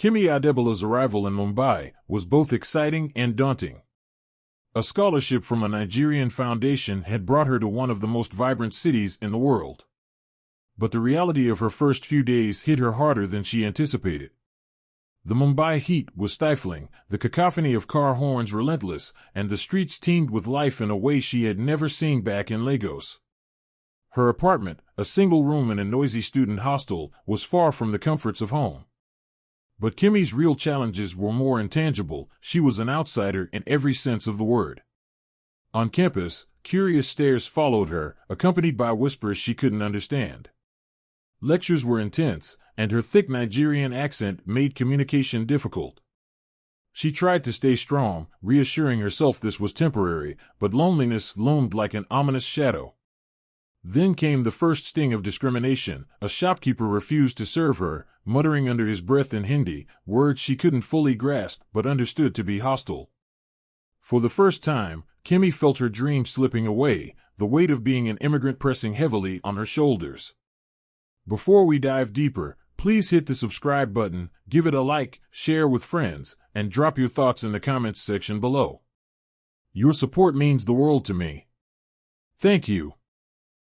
Kemi Adebola's arrival in Mumbai was both exciting and daunting. A scholarship from a Nigerian foundation had brought her to one of the most vibrant cities in the world. But the reality of her first few days hit her harder than she anticipated. The Mumbai heat was stifling, the cacophony of car horns relentless, and the streets teemed with life in a way she had never seen back in Lagos. Her apartment, a single room in a noisy student hostel, was far from the comforts of home. But Kemi's real challenges were more intangible. She was an outsider in every sense of the word. On campus, curious stares followed her, accompanied by whispers she couldn't understand. Lectures were intense, and her thick Nigerian accent made communication difficult. She tried to stay strong, reassuring herself this was temporary, but loneliness loomed like an ominous shadow. Then came the first sting of discrimination. A shopkeeper refused to serve her, muttering under his breath in Hindi, words she couldn't fully grasp but understood to be hostile. For the first time, Kemi felt her dreams slipping away, the weight of being an immigrant pressing heavily on her shoulders. Before we dive deeper, please hit the subscribe button, give it a like, share with friends, and drop your thoughts in the comments section below. Your support means the world to me. Thank you.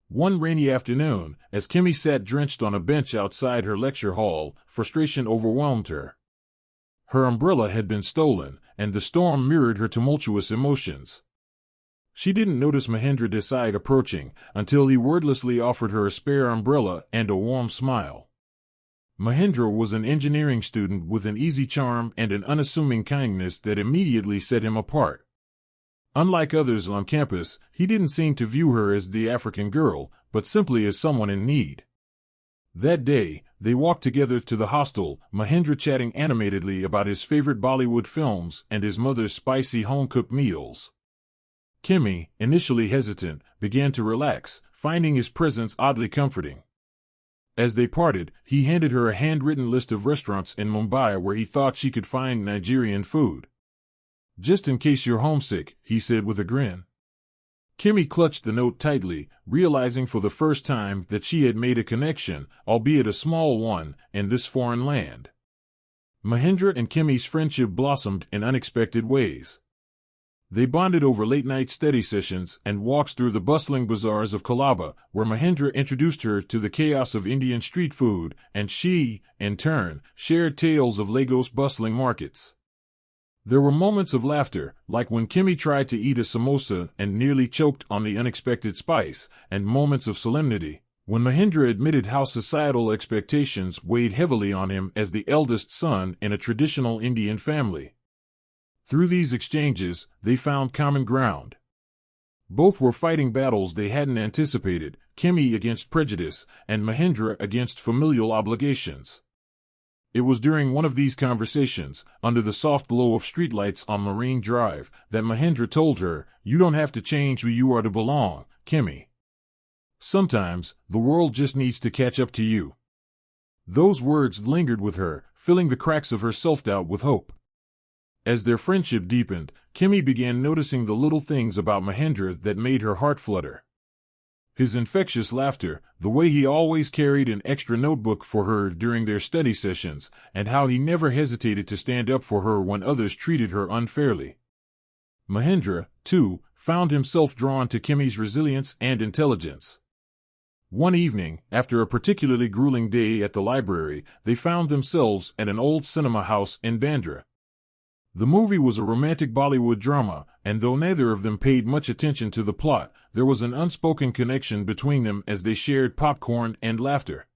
One rainy afternoon, as Kemi sat drenched on a bench outside her lecture hall, frustration overwhelmed her. Her umbrella had been stolen, and the storm mirrored her tumultuous emotions. She didn't notice Mahendra Desai approaching, until he wordlessly offered her a spare umbrella and a warm smile. Mahendra was an engineering student with an easy charm and an unassuming kindness that immediately set him apart. Unlike others on campus, he didn't seem to view her as the African girl, but simply as someone in need. That day, they walked together to the hostel, Mahendra chatting animatedly about his favorite Bollywood films and his mother's spicy home-cooked meals. Kemi, initially hesitant, began to relax, finding his presence oddly comforting. As they parted, he handed her a handwritten list of restaurants in Mumbai where he thought she could find Nigerian food. "Just in case you're homesick," he said with a grin. Kemi clutched the note tightly, realizing for the first time that she had made a connection, albeit a small one, in this foreign land. Mahendra and Kemi's friendship blossomed in unexpected ways. They bonded over late-night study sessions and walks through the bustling bazaars of Colaba, where Mahendra introduced her to the chaos of Indian street food, and she, in turn, shared tales of Lagos' bustling markets. There were moments of laughter, like when Kemi tried to eat a samosa and nearly choked on the unexpected spice, and moments of solemnity, when Mahendra admitted how societal expectations weighed heavily on him as the eldest son in a traditional Indian family. Through these exchanges, they found common ground. Both were fighting battles they hadn't anticipated, Kemi against prejudice, and Mahendra against familial obligations. It was during one of these conversations, under the soft glow of streetlights on Marine Drive, that Mahendra told her, "You don't have to change who you are to belong, Kemi. Sometimes, the world just needs to catch up to you." Those words lingered with her, filling the cracks of her self-doubt with hope. As their friendship deepened, Kemi began noticing the little things about Mahendra that made her heart flutter. His infectious laughter, the way he always carried an extra notebook for her during their study sessions, and how he never hesitated to stand up for her when others treated her unfairly. Mahendra, too, found himself drawn to Kemi's resilience and intelligence. One evening, after a particularly grueling day at the library, they found themselves at an old cinema house in Bandra. The movie was a romantic Bollywood drama, and though neither of them paid much attention to the plot, there was an unspoken connection between them as they shared popcorn and laughter.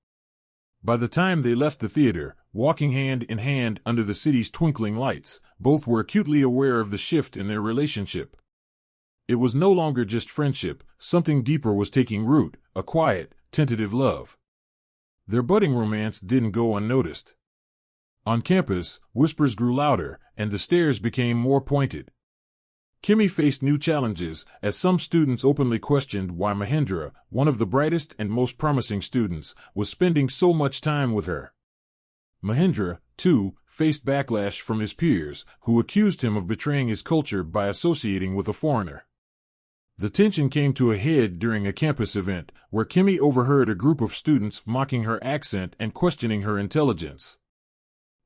By the time they left the theater, walking hand in hand under the city's twinkling lights, both were acutely aware of the shift in their relationship. It was no longer just friendship, something deeper was taking root, a quiet, tentative love. Their budding romance didn't go unnoticed. On campus, whispers grew louder, and the stares became more pointed. Kemi faced new challenges, as some students openly questioned why Mahendra, one of the brightest and most promising students, was spending so much time with her. Mahendra, too, faced backlash from his peers, who accused him of betraying his culture by associating with a foreigner. The tension came to a head during a campus event, where Kemi overheard a group of students mocking her accent and questioning her intelligence.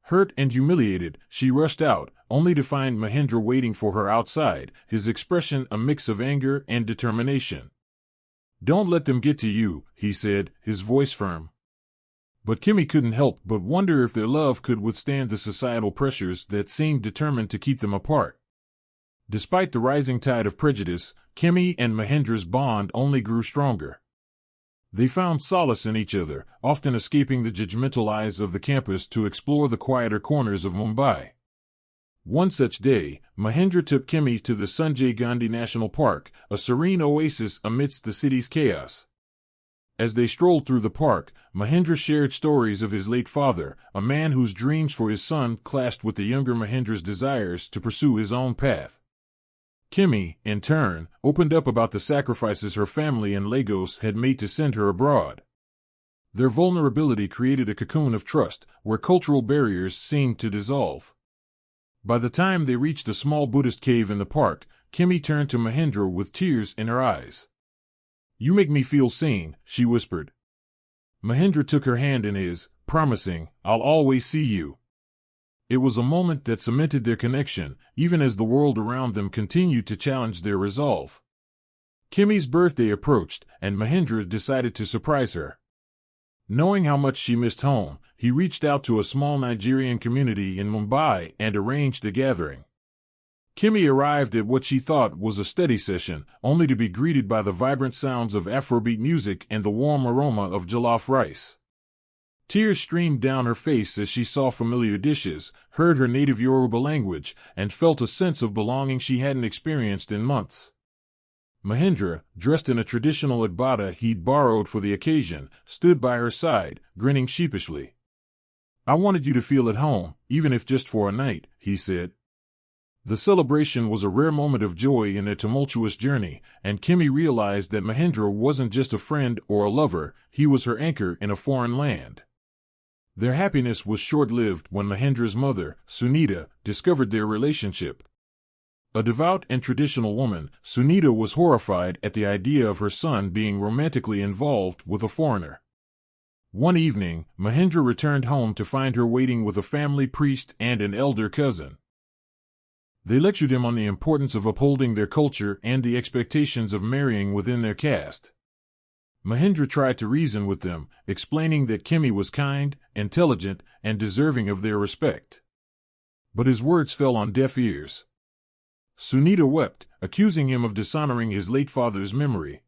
Hurt and humiliated, she rushed out, only to find Mahendra waiting for her outside, his expression a mix of anger and determination. "Don't let them get to you," he said, his voice firm. But Kemi couldn't help but wonder if their love could withstand the societal pressures that seemed determined to keep them apart. Despite the rising tide of prejudice, Kemi and Mahendra's bond only grew stronger. They found solace in each other, often escaping the judgmental eyes of the campus to explore the quieter corners of Mumbai. One such day, Mahendra took Kemi to the Sanjay Gandhi National Park, a serene oasis amidst the city's chaos. As they strolled through the park, Mahendra shared stories of his late father, a man whose dreams for his son clashed with the younger Mahendra's desires to pursue his own path. Kemi, in turn, opened up about the sacrifices her family in Lagos had made to send her abroad. Their vulnerability created a cocoon of trust, where cultural barriers seemed to dissolve. By the time they reached a small Buddhist cave in the park, Kemi turned to Mahendra with tears in her eyes. "You make me feel seen," she whispered. Mahendra took her hand in his, promising, "I'll always see you." It was a moment that cemented their connection, even as the world around them continued to challenge their resolve. Kemi's birthday approached, and Mahendra decided to surprise her. Knowing how much she missed home, he reached out to a small Nigerian community in Mumbai and arranged a gathering. Kemi arrived at what she thought was a study session, only to be greeted by the vibrant sounds of Afrobeat music and the warm aroma of jollof rice. Tears streamed down her face as she saw familiar dishes, heard her native Yoruba language, and felt a sense of belonging she hadn't experienced in months. Mahendra, dressed in a traditional agbada he'd borrowed for the occasion, stood by her side, grinning sheepishly. "I wanted you to feel at home, even if just for a night," he said. The celebration was a rare moment of joy in their tumultuous journey, and Kemi realized that Mahendra wasn't just a friend or a lover, he was her anchor in a foreign land. Their happiness was short-lived when Mahendra's mother, Sunita, discovered their relationship. A devout and traditional woman, Sunita was horrified at the idea of her son being romantically involved with a foreigner. One evening, Mahendra returned home to find her waiting with a family priest and an elder cousin. They lectured him on the importance of upholding their culture and the expectations of marrying within their caste. Mahendra tried to reason with them, explaining that Kemi was kind, intelligent, and deserving of their respect. But his words fell on deaf ears. Sunita wept, accusing him of dishonoring his late father's memory.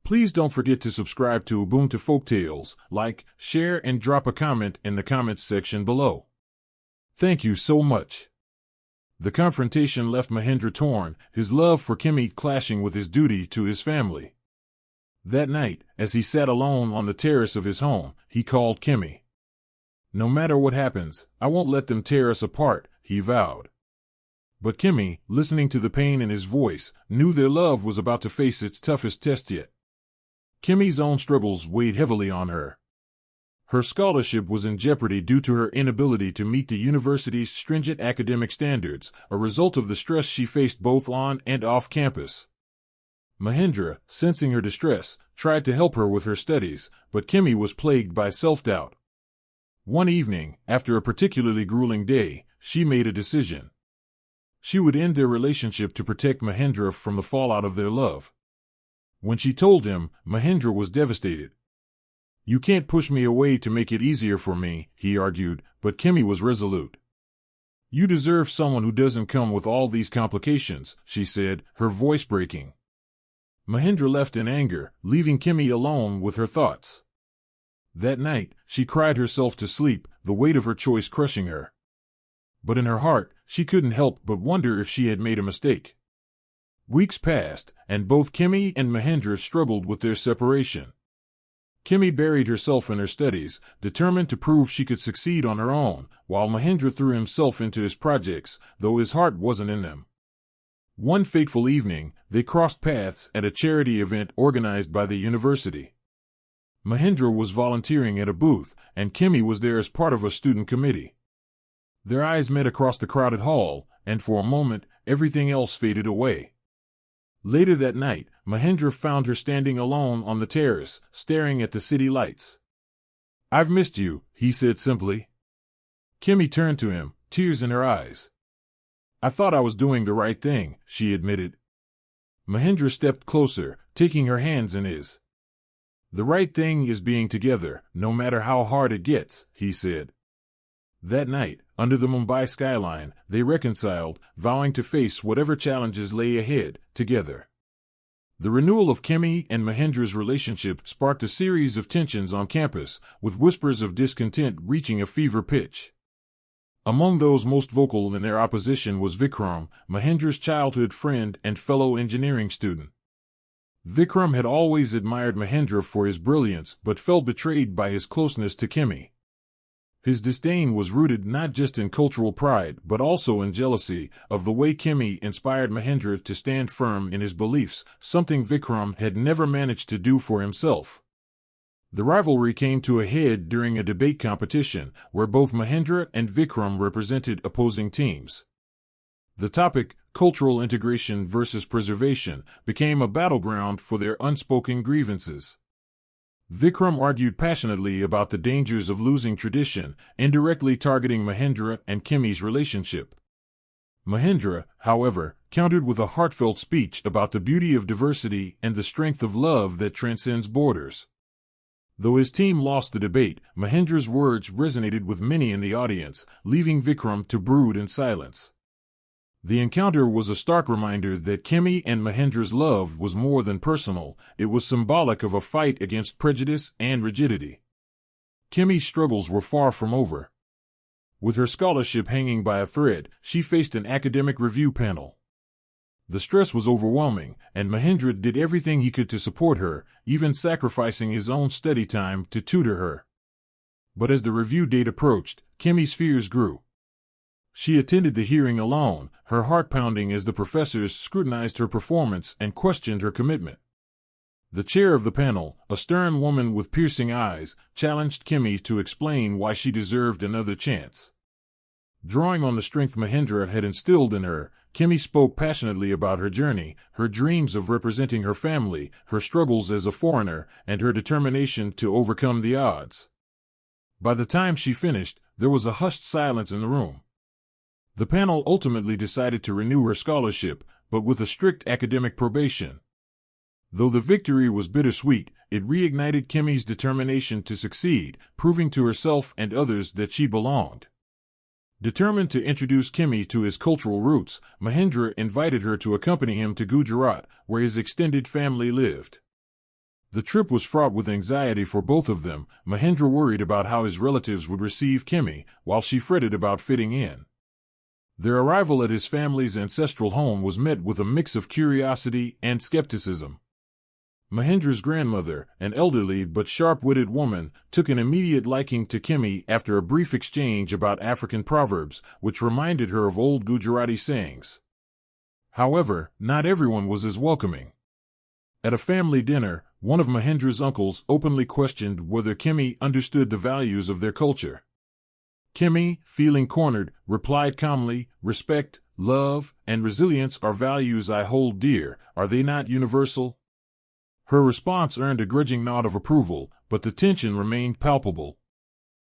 Please don't forget to subscribe to Ubuntu Folktales, like, share, and drop a comment in the comments section below. Thank you so much. The confrontation left Mahendra torn, his love for Kemi clashing with his duty to his family. That night, as he sat alone on the terrace of his home, he called Kemi. "No matter what happens, I won't let them tear us apart," he vowed. But Kemi, listening to the pain in his voice, knew their love was about to face its toughest test yet. Kemi's own struggles weighed heavily on her. Her scholarship was in jeopardy due to her inability to meet the university's stringent academic standards, a result of the stress she faced both on and off campus. Mahendra, sensing her distress, tried to help her with her studies, but Kemi was plagued by self-doubt. One evening, after a particularly grueling day, she made a decision. She would end their relationship to protect Mahendra from the fallout of their love. When she told him, Mahendra was devastated. "You can't push me away to make it easier for me," he argued, but Kemi was resolute. "You deserve someone who doesn't come with all these complications," she said, her voice breaking. Mahendra left in anger, leaving Kemi alone with her thoughts. That night, she cried herself to sleep, the weight of her choice crushing her. But in her heart, she couldn't help but wonder if she had made a mistake. Weeks passed, and both Kemi and Mahendra struggled with their separation. Kemi buried herself in her studies, determined to prove she could succeed on her own, while Mahendra threw himself into his projects, though his heart wasn't in them. One fateful evening, they crossed paths at a charity event organized by the university. Mahendra was volunteering at a booth, and Kemi was there as part of a student committee. Their eyes met across the crowded hall, and for a moment, everything else faded away. Later that night, Mahendra found her standing alone on the terrace, staring at the city lights. "I've missed you," he said simply. Kemi turned to him, tears in her eyes. I thought I was doing the right thing, she admitted. Mahendra stepped closer, taking her hands in his. The right thing is being together, no matter how hard it gets, he said. That night, under the Mumbai skyline, they reconciled, vowing to face whatever challenges lay ahead, together. The renewal of Kemi and Mahendra's relationship sparked a series of tensions on campus, with whispers of discontent reaching a fever pitch. Among those most vocal in their opposition was Vikram, Mahendra's childhood friend and fellow engineering student. Vikram had always admired Mahendra for his brilliance but felt betrayed by his closeness to Kemi. His disdain was rooted not just in cultural pride but also in jealousy of the way Kemi inspired Mahendra to stand firm in his beliefs, something Vikram had never managed to do for himself. The rivalry came to a head during a debate competition, where both Mahendra and Vikram represented opposing teams. The topic, cultural integration versus preservation, became a battleground for their unspoken grievances. Vikram argued passionately about the dangers of losing tradition, indirectly targeting Mahendra and Kemi's relationship. Mahendra, however, countered with a heartfelt speech about the beauty of diversity and the strength of love that transcends borders. Though his team lost the debate, Mahendra's words resonated with many in the audience, leaving Vikram to brood in silence. The encounter was a stark reminder that Kemi and Mahendra's love was more than personal, it was symbolic of a fight against prejudice and rigidity. Kemi's struggles were far from over. With her scholarship hanging by a thread, she faced an academic review panel. The stress was overwhelming, and Mahendra did everything he could to support her, even sacrificing his own study time to tutor her. But as the review date approached, Kemi's fears grew. She attended the hearing alone, her heart pounding as the professors scrutinized her performance and questioned her commitment. The chair of the panel, a stern woman with piercing eyes, challenged Kemi to explain why she deserved another chance. Drawing on the strength Mahendra had instilled in her, Kemi spoke passionately about her journey, her dreams of representing her family, her struggles as a foreigner, and her determination to overcome the odds. By the time she finished, there was a hushed silence in the room. The panel ultimately decided to renew her scholarship, but with a strict academic probation. Though the victory was bittersweet, it reignited Kemi's determination to succeed, proving to herself and others that she belonged. Determined to introduce Kemi to his cultural roots, Mahendra invited her to accompany him to Gujarat, where his extended family lived. The trip was fraught with anxiety for both of them. Mahendra worried about how his relatives would receive Kemi, while she fretted about fitting in. Their arrival at his family's ancestral home was met with a mix of curiosity and skepticism. Mahendra's grandmother, an elderly but sharp-witted woman, took an immediate liking to Kemi after a brief exchange about African proverbs, which reminded her of old Gujarati sayings. However, not everyone was as welcoming. At a family dinner, one of Mahendra's uncles openly questioned whether Kemi understood the values of their culture. Kemi, feeling cornered, replied calmly, "Respect, love, and resilience are values I hold dear, are they not universal?" Her response earned a grudging nod of approval, but the tension remained palpable.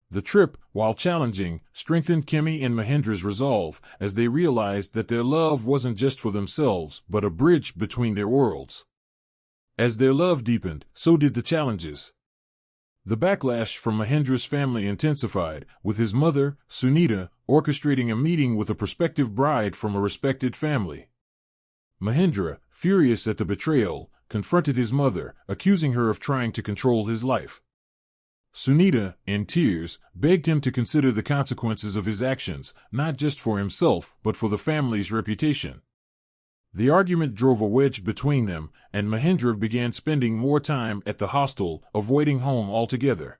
The trip, while challenging, strengthened Kemi and Mahendra's resolve, as they realized that their love wasn't just for themselves, but a bridge between their worlds. As their love deepened, so did the challenges. The backlash from Mahendra's family intensified, with his mother, Sunita, orchestrating a meeting with a prospective bride from a respected family. Mahendra, furious at the betrayal, confronted his mother, accusing her of trying to control his life. Sunita, in tears, begged him to consider the consequences of his actions, not just for himself, but for the family's reputation. The argument drove a wedge between them, and Mahendra began spending more time at the hostel, avoiding home altogether.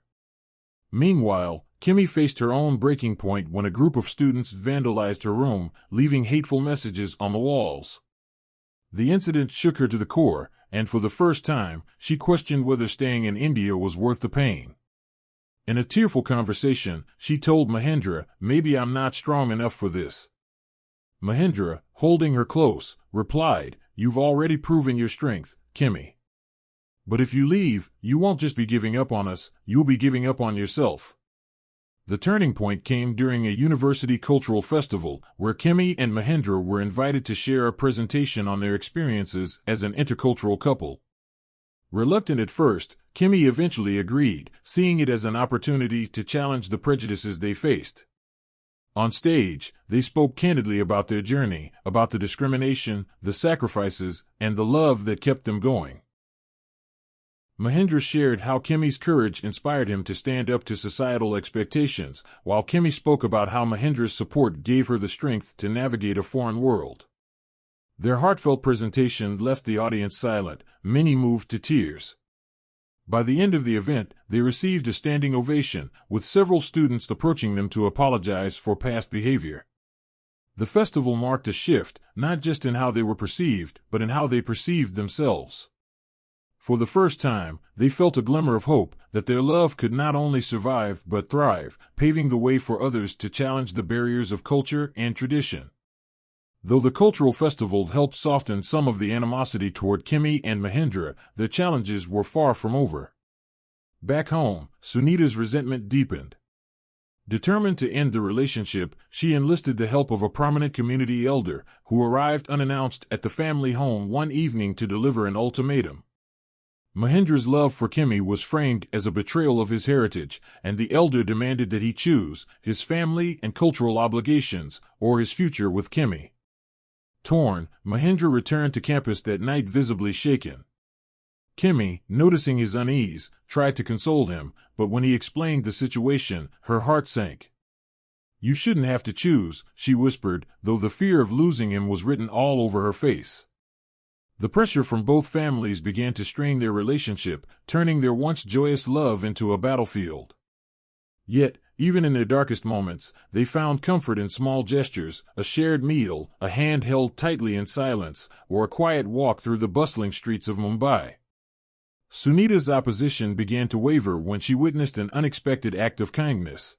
Meanwhile, Kemi faced her own breaking point when a group of students vandalized her room, leaving hateful messages on the walls. The incident shook her to the core, and for the first time, she questioned whether staying in India was worth the pain. In a tearful conversation, she told Mahendra, "Maybe I'm not strong enough for this." Mahendra, holding her close, replied, "You've already proven your strength, Kemi. But if you leave, you won't just be giving up on us, you'll be giving up on yourself." The turning point came during a university cultural festival, where Kemi and Mahendra were invited to share a presentation on their experiences as an intercultural couple. Reluctant at first, Kemi eventually agreed, seeing it as an opportunity to challenge the prejudices they faced. On stage, they spoke candidly about their journey, about the discrimination, the sacrifices, and the love that kept them going. Mahendra shared how Kemi's courage inspired him to stand up to societal expectations, while Kemi spoke about how Mahendra's support gave her the strength to navigate a foreign world. Their heartfelt presentation left the audience silent, many moved to tears. By the end of the event, they received a standing ovation, with several students approaching them to apologize for past behavior. The festival marked a shift, not just in how they were perceived, but in how they perceived themselves. For the first time, they felt a glimmer of hope that their love could not only survive but thrive, paving the way for others to challenge the barriers of culture and tradition. Though the cultural festival helped soften some of the animosity toward Kemi and Mahendra, their challenges were far from over. Back home, Sunita's resentment deepened. Determined to end the relationship, she enlisted the help of a prominent community elder, who arrived unannounced at the family home one evening to deliver an ultimatum. Mahendra's love for Kemi was framed as a betrayal of his heritage, and the elder demanded that he choose his family and cultural obligations, or his future with Kemi. Torn, Mahendra returned to campus that night visibly shaken. Kemi, noticing his unease, tried to console him, but when he explained the situation, her heart sank. "You shouldn't have to choose," she whispered, though the fear of losing him was written all over her face. The pressure from both families began to strain their relationship, turning their once joyous love into a battlefield. Yet, even in their darkest moments, they found comfort in small gestures, a shared meal, a hand held tightly in silence, or a quiet walk through the bustling streets of Mumbai. Sunita's opposition began to waver when she witnessed an unexpected act of kindness.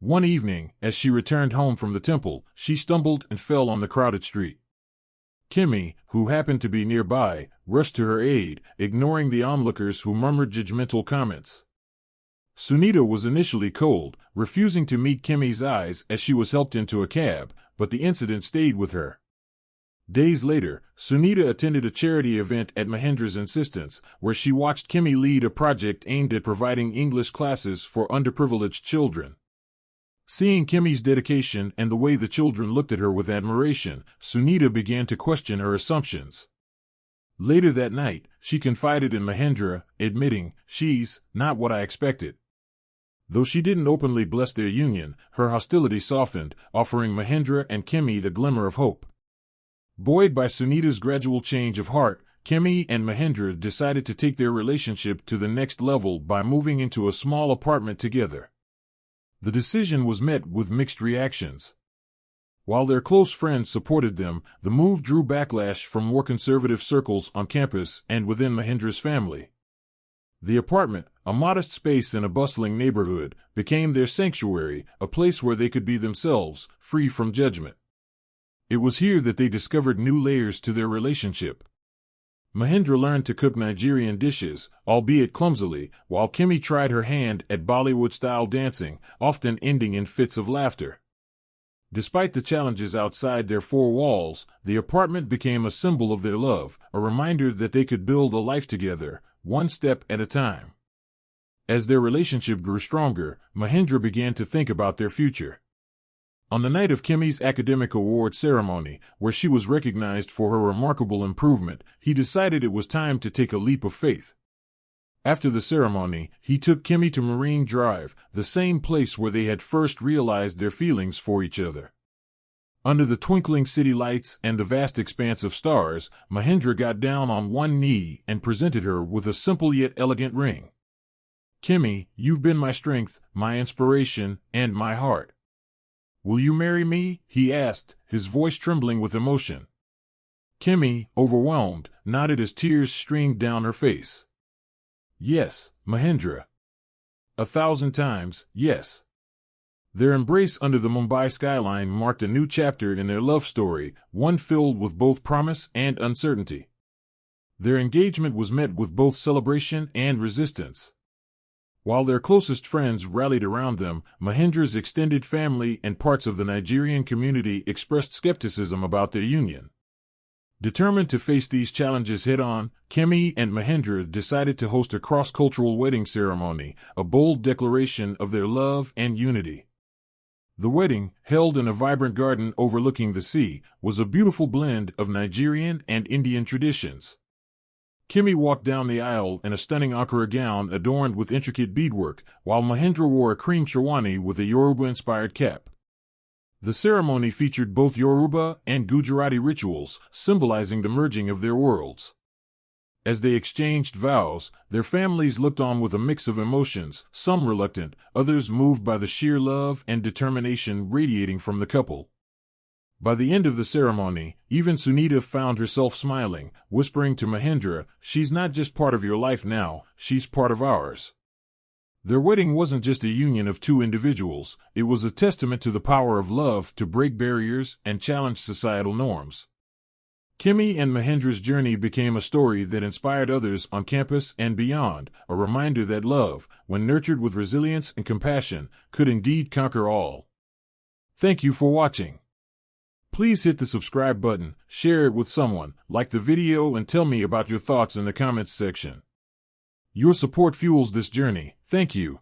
One evening, as she returned home from the temple, she stumbled and fell on the crowded street. Kemi, who happened to be nearby, rushed to her aid, ignoring the onlookers who murmured judgmental comments. Sunita was initially cold, refusing to meet Kemi's eyes as she was helped into a cab, but the incident stayed with her. Days later, Sunita attended a charity event at Mahendra's insistence, where she watched Kemi lead a project aimed at providing English classes for underprivileged children. Seeing Kemi's dedication and the way the children looked at her with admiration, Sunita began to question her assumptions. Later that night, she confided in Mahendra, admitting, "She's not what I expected." Though she didn't openly bless their union, her hostility softened, offering Mahendra and Kemi the glimmer of hope. Buoyed by Sunita's gradual change of heart, Kemi and Mahendra decided to take their relationship to the next level by moving into a small apartment together. The decision was met with mixed reactions. While their close friends supported them, the move drew backlash from more conservative circles on campus and within Mahendra's family. The apartment, a modest space in a bustling neighborhood, became their sanctuary, a place where they could be themselves, free from judgment. It was here that they discovered new layers to their relationship. Mahendra learned to cook Nigerian dishes, albeit clumsily, while Kemi tried her hand at Bollywood-style dancing, often ending in fits of laughter. Despite the challenges outside their four walls, the apartment became a symbol of their love, a reminder that they could build a life together, one step at a time. As their relationship grew stronger, Mahendra began to think about their future. On the night of Kemi's academic award ceremony, where she was recognized for her remarkable improvement, he decided it was time to take a leap of faith. After the ceremony, he took Kemi to Marine Drive, the same place where they had first realized their feelings for each other. Under the twinkling city lights and the vast expanse of stars, Mahendra got down on one knee and presented her with a simple yet elegant ring. "Kemi, you've been my strength, my inspiration, and my heart. Will you marry me?" he asked, his voice trembling with emotion. Kemi, overwhelmed, nodded as tears streamed down her face. "Yes, Mahendra. 1,000 times, yes." Their embrace under the Mumbai skyline marked a new chapter in their love story, one filled with both promise and uncertainty. Their engagement was met with both celebration and resistance. While their closest friends rallied around them, Mahendra's extended family and parts of the Nigerian community expressed skepticism about their union. Determined to face these challenges head-on, Kemi and Mahendra decided to host a cross-cultural wedding ceremony, a bold declaration of their love and unity. The wedding, held in a vibrant garden overlooking the sea, was a beautiful blend of Nigerian and Indian traditions. Kemi walked down the aisle in a stunning Ankara gown adorned with intricate beadwork, while Mahendra wore a cream sherwani with a Yoruba-inspired cap. The ceremony featured both Yoruba and Gujarati rituals, symbolizing the merging of their worlds. As they exchanged vows, their families looked on with a mix of emotions, some reluctant, others moved by the sheer love and determination radiating from the couple. By the end of the ceremony, even Sunita found herself smiling, whispering to Mahendra, "She's not just part of your life now, she's part of ours." Their wedding wasn't just a union of two individuals, it was a testament to the power of love to break barriers and challenge societal norms. Kemi and Mahendra's journey became a story that inspired others on campus and beyond, a reminder that love, when nurtured with resilience and compassion, could indeed conquer all. Thank you for watching. Please hit the subscribe button, share it with someone, like the video, and tell me about your thoughts in the comments section. Your support fuels this journey. Thank you.